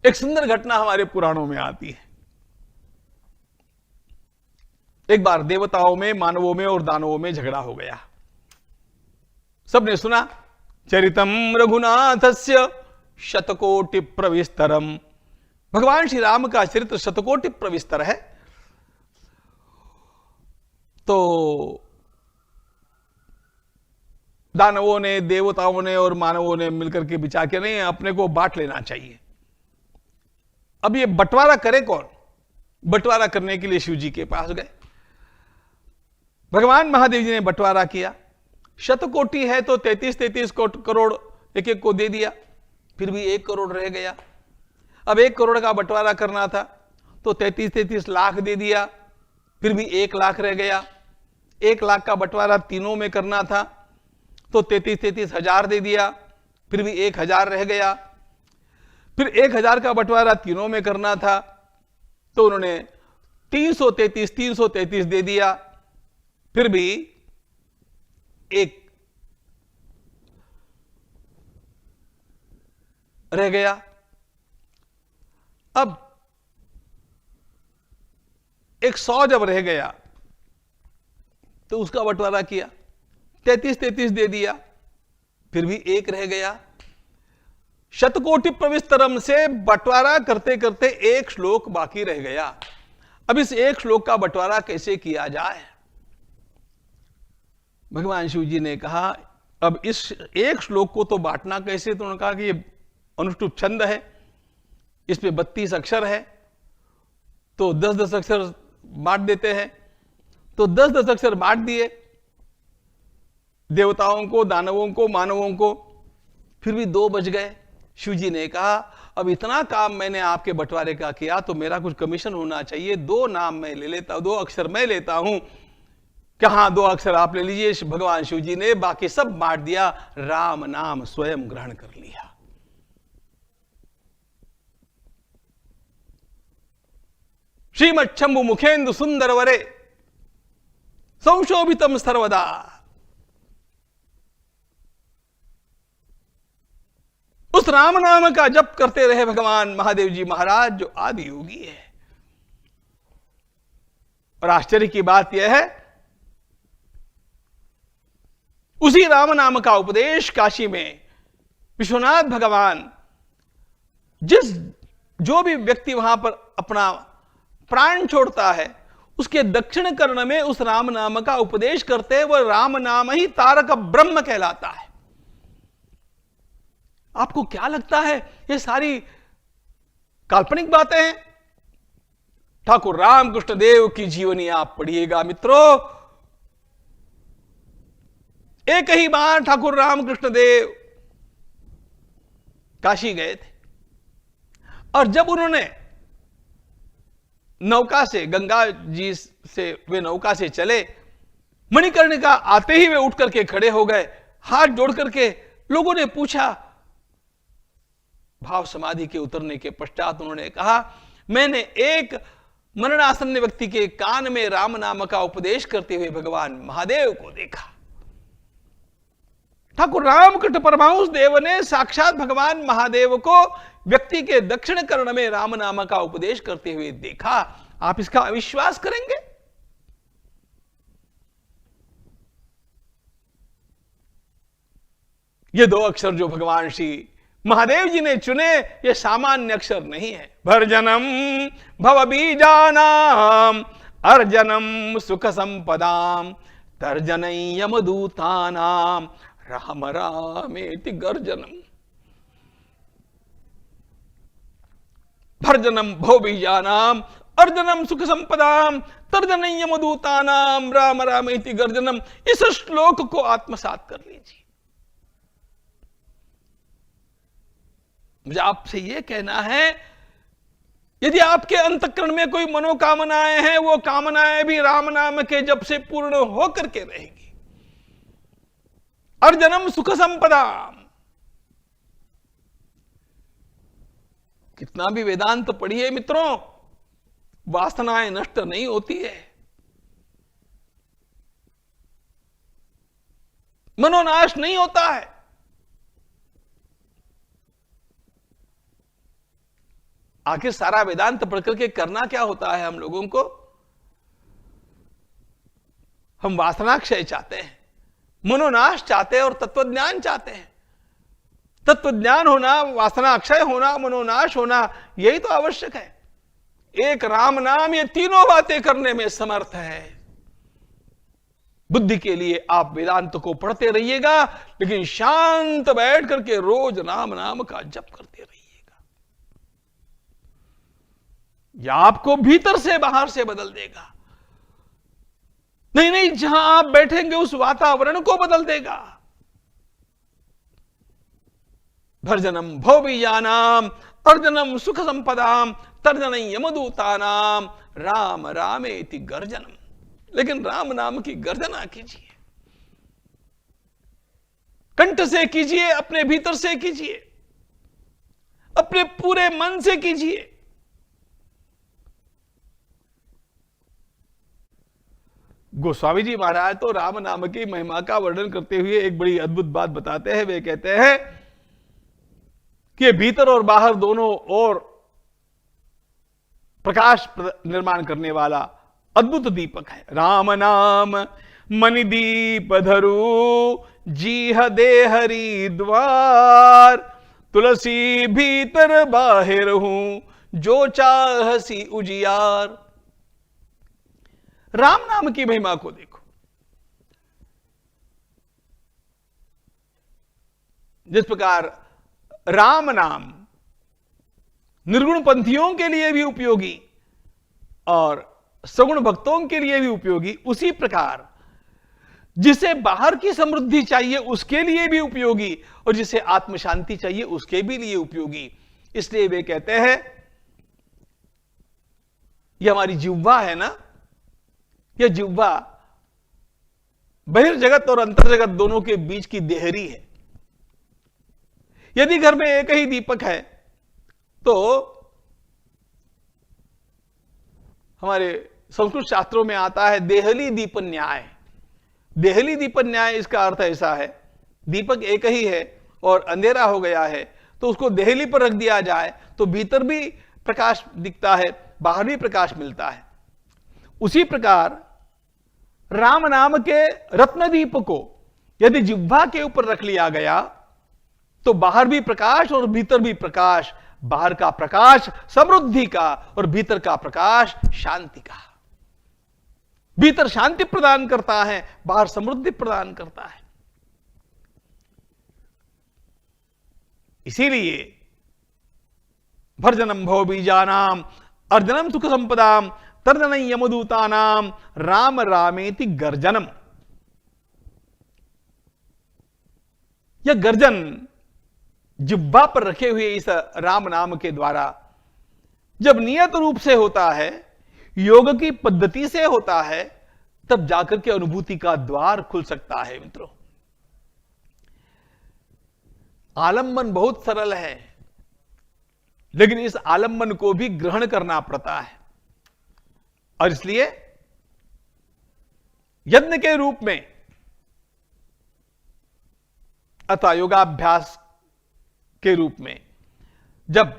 एक सुंदर घटना हमारे पुराणों में आती है। एक बार देवताओं में, मानवों में और दानवों में झगड़ा हो गया। सबने सुना, चरितम रघुनाथस्य शतकोटि प्रविस्तरम। भगवान श्री राम का चरित्र शतकोटि प्रविस्तर है। तो दानवों ने, देवताओं ने और मानवों ने मिलकर के विचार किया, नहीं अपने को बांट लेना चाहिए। अब ये बंटवारा करे कौन? बंटवारा करने के लिए शिव जी के पास गए। भगवान महादेव जी ने बंटवारा किया। शतकोटि है तो 33 करोड़ एक एक को दे दिया, फिर भी 1 करोड़ रह गया। अब 1 करोड़ का बंटवारा करना था तो 33 लाख दे दिया, फिर भी 1 लाख रह गया। 1 लाख का बंटवारा तीनों में करना था तो 33 हजार दे दिया, फिर भी 1,000 रह गया। फिर 1,000 का बंटवारा तीनों में करना था तो उन्होंने 333 दे दिया, फिर भी 1 रह गया। अब 100 जब रह गया तो उसका बंटवारा किया, 33 दे दिया, फिर भी 1 रह गया। शतकोटि प्रविस्तरम से बंटवारा करते करते 1 श्लोक बाकी रह गया। अब इस 1 श्लोक का बंटवारा कैसे किया जाए? भगवान शिव जी ने कहा, अब इस 1 श्लोक को तो बांटना कैसे? तो उन्होंने कहा कि ये अनुष्टुप छंद है, इसमें 32 अक्षर है, तो 10-10 अक्षर बांट देते हैं। तो 10-10 अक्षर बांट दिए, देवताओं को, दानवों को, मानवों को, फिर भी 2 बच गए। शिव जी ने कहा, अब इतना काम मैंने आपके बंटवारे का किया तो मेरा कुछ कमीशन होना चाहिए। 2 नाम मैं ले लेता हूं, 2 अक्षर मैं लेता हूं। कहा 2 अक्षर आप ले लीजिए। भगवान शिव जी ने बाकी सब बांट दिया, राम नाम स्वयं ग्रहण कर लिया। श्रीमच्छंभु मुखेंदु सुंदर वरे संशोभितम सर्वदा। उस राम नाम का जप करते रहे भगवान महादेव जी महाराज, जो आदि योगी है। और आश्चर्य की बात यह है, उसी राम नाम का उपदेश काशी में विश्वनाथ भगवान, जो भी व्यक्ति वहां पर अपना प्राण छोड़ता है, उसके दक्षिण कर्ण में उस राम नाम का उपदेश करते हैं। वह राम नाम ही तारक ब्रह्म कहलाता है। आपको क्या लगता है ये सारी काल्पनिक बातें हैं? ठाकुर रामकृष्ण देव की जीवनी आप पढ़िएगा मित्रों। एक ही बार ठाकुर रामकृष्ण देव काशी गए थे, और जब उन्होंने नौका से, गंगा जी से वे नौका से चले, मणिकर्णिका आते ही वे उठ करके खड़े हो गए, हाथ जोड़ करके। लोगों ने पूछा, भाव समाधि के उतरने के पश्चात उन्होंने कहा, मैंने एक मरणासन्न व्यक्ति के कान में राम नाम का उपदेश करते हुए भगवान महादेव को देखा। ठाकुर रामकृष्ण परमहंस देव ने साक्षात भगवान महादेव को व्यक्ति के दक्षिण कर्ण में राम नाम का उपदेश करते हुए देखा। आप इसका अविश्वास करेंगे? ये 2 अक्षर जो भगवान श्री महादेव जी ने चुने, ये सामान्य अक्षर नहीं है। भर्जनम भव बीजानाम अर्जनम सुख संपदाम तर्जनई यमदूतानाम राम रामेति गर्जनम। भर्जनम भव बीजानाम अर्जनम सुख संपदाम तर्जनई यमदूतानाम राम रामेति गर्जनम। इस श्लोक को आत्मसात कर लीजिए। मुझे आपसे यह कहना है, यदि आपके अंतःकरण में कोई मनोकामनाएं हैं, वो कामनाएं भी राम नाम के जप से पूर्ण होकर के रहेगी। अर्जनम सुख संपदा। कितना भी वेदांत पढ़िए मित्रों, वासनाएं नष्ट नहीं होती है, मनोनाश नहीं होता है। आखिर सारा वेदांत पढ़ करके करना क्या होता है हम लोगों को? हम वासनाक्षय चाहते हैं, मनोनाश चाहते हैं और तत्वज्ञान चाहते हैं। तत्वज्ञान होना, वासना अक्षय होना, मनोनाश होना, यही तो आवश्यक है। एक राम नाम ये तीनों बातें करने में समर्थ है। बुद्धि के लिए आप वेदांत को पढ़ते रहिएगा, लेकिन शांत बैठ करके रोज राम नाम का जप करते रहिएगा। यह आपको भीतर से बाहर से बदल देगा। नहीं नहीं, जहां आप बैठेंगे उस वातावरण को बदल देगा। भर्जनम भोबीजानाम अर्जनम सुख संपदाम तर्जन यमदूतानाम राम रामेति गर्जनम। लेकिन राम नाम की गर्जना कीजिए, कंठ से कीजिए, अपने भीतर से कीजिए, अपने पूरे मन से कीजिए। गोस्वामी जी महाराज तो राम नाम की महिमा का वर्णन करते हुए एक बड़ी अद्भुत बात बताते हैं। वे कहते हैं कि भीतर और बाहर दोनों ओर प्रकाश निर्माण करने वाला अद्भुत दीपक है। राम नाम मणिदीप धरु जीह दे हरि द्वार, तुलसी भीतर बाहिर हूं जो चाहसी उजियार। राम नाम की महिमा को देखो। जिस प्रकार राम नाम निर्गुण पंथियों के लिए भी उपयोगी और सगुण भक्तों के लिए भी उपयोगी, उसी प्रकार जिसे बाहर की समृद्धि चाहिए उसके लिए भी उपयोगी और जिसे आत्म शांति चाहिए उसके भी लिए उपयोगी। इसलिए वे कहते हैं, यह हमारी जिह्वा है ना, यह जिह्वा बहिर्जगत और अंतर्जगत दोनों के बीच की देहरी है। यदि घर में एक ही दीपक है तो हमारे संस्कृत शास्त्रों में आता है देहली दीप न्याय। देहली दीप न्याय, इसका अर्थ ऐसा है, दीपक एक ही है और अंधेरा हो गया है तो उसको देहली पर रख दिया जाए तो भीतर भी प्रकाश दिखता है, बाहर भी प्रकाश मिलता है। उसी प्रकार राम नाम के रत्नदीप को यदि जिह्वा के ऊपर रख लिया गया तो बाहर भी प्रकाश और भीतर भी प्रकाश। बाहर का प्रकाश समृद्धि का और भीतर का प्रकाश शांति का। भीतर शांति प्रदान करता है, बाहर समृद्धि प्रदान करता है। इसीलिए भर्जनम भवबीजानाम अर्जनम सुख संपदाम तर्जन यमदूतानाम राम रामेति गर्जनम। यह गर्जन जिह्वा पर रखे हुए इस राम नाम के द्वारा जब नियत रूप से होता है, योग की पद्धति से होता है, तब जाकर के अनुभूति का द्वार खुल सकता है। मित्रों, आलंबन बहुत सरल है, लेकिन इस आलंबन को भी ग्रहण करना पड़ता है। और इसलिए यज्ञ के रूप में अथवा योगाभ्यास के रूप में जब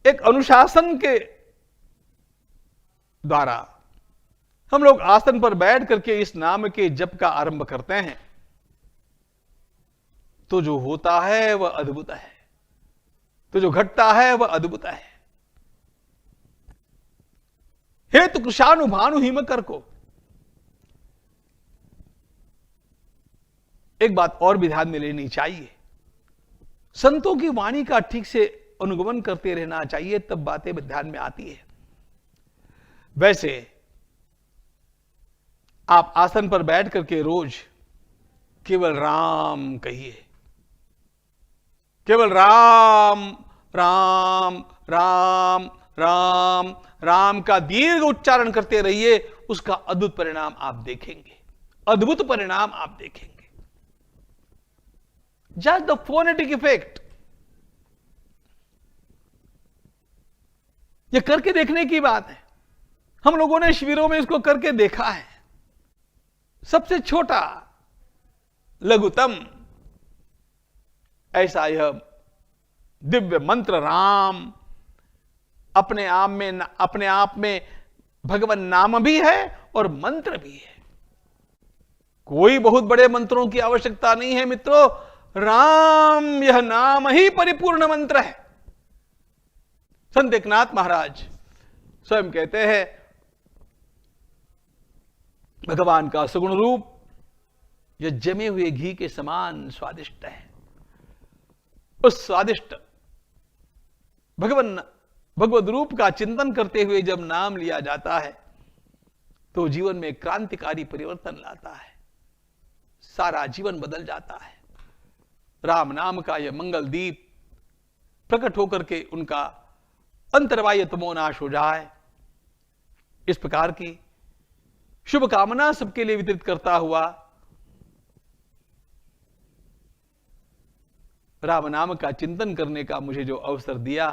एक अनुशासन के द्वारा हम लोग आसन पर बैठ करके इस नाम के जप का आरंभ करते हैं तो जो होता है वह अद्भुत है, तो जो घटता है वह अद्भुत है। हेतु कृशानुभानु हिमकर को एक बात और भी ध्यान में लेनी चाहिए, संतों की वाणी का ठीक से अनुगमन करते रहना चाहिए, तब बातें ध्यान में आती है। वैसे आप आसन पर बैठ करके रोज केवल राम कहिए, केवल राम राम राम राम राम का दीर्घ उच्चारण करते रहिए, उसका अद्भुत परिणाम आप देखेंगे, अद्भुत परिणाम आप देखेंगे। जस्ट द फोनेटिक इफेक्ट, यह करके देखने की बात है। हम लोगों ने शिविरों में इसको करके देखा है। सबसे छोटा लघुतम ऐसा यह दिव्य मंत्र राम अपने आप में भगवान नाम भी है और मंत्र भी है। कोई बहुत बड़े मंत्रों की आवश्यकता नहीं है मित्रों, राम यह नाम ही परिपूर्ण मंत्र है। संत एकनाथ महाराज स्वयं कहते हैं, भगवान का सगुण रूप यह जमे हुए घी के समान स्वादिष्ट है। उस स्वादिष्ट भगवद रूप का चिंतन करते हुए जब नाम लिया जाता है तो जीवन में क्रांतिकारी परिवर्तन लाता है, सारा जीवन बदल जाता है। राम नाम का यह मंगल दीप प्रकट होकर के उनका अंतर्बाह्य तमोनाश हो जाए, इस प्रकार की शुभकामना सबके लिए वितरित करता हुआ राम नाम का चिंतन करने का मुझे जो अवसर दिया,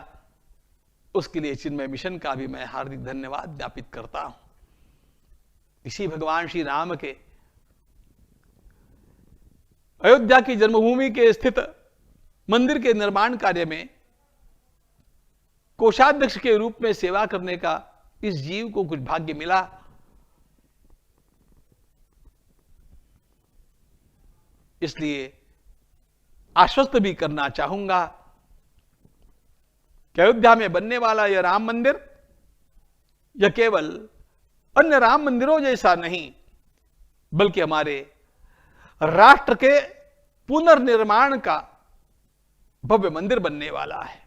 उसके लिए चिन्मय मिशन का भी मैं हार्दिक धन्यवाद ज्ञापित करता हूं। इसी भगवान श्री राम के अयोध्या की जन्मभूमि के स्थित मंदिर के निर्माण कार्य में कोषाध्यक्ष के रूप में सेवा करने का इस जीव को कुछ भाग्य मिला। इसलिए आश्वस्त भी करना चाहूंगा कि अयोध्या में बनने वाला यह राम मंदिर यह केवल अन्य राम मंदिरों जैसा नहीं, बल्कि हमारे राष्ट्र के पुनर्निर्माण का भव्य मंदिर बनने वाला है।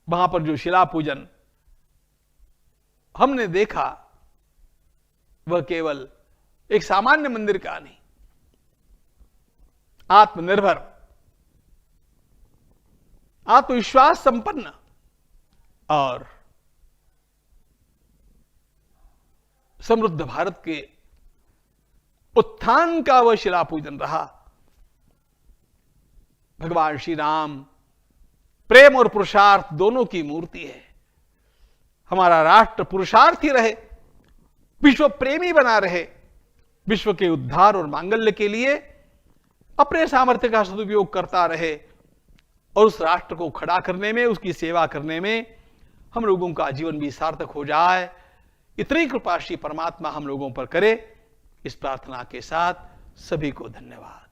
वहां पर जो शिला पूजन हमने देखा वह केवल एक सामान्य मंदिर का नहीं, आत्मनिर्भर, आत्मविश्वास संपन्न और समृद्ध भारत के उत्थान का वह शिला पूजन रहा। भगवान श्री राम प्रेम और पुरुषार्थ दोनों की मूर्ति है। हमारा राष्ट्र पुरुषार्थी रहे, विश्व प्रेमी बना रहे, विश्व के उद्धार और मांगल्य के लिए अपने सामर्थ्य का सदुपयोग करता रहे और उस राष्ट्र को खड़ा करने में, उसकी सेवा करने में हम लोगों का जीवन भी सार्थक हो जाए, इतनी कृपा श्री परमात्मा हम लोगों पर करे। इस प्रार्थना के साथ सभी को धन्यवाद।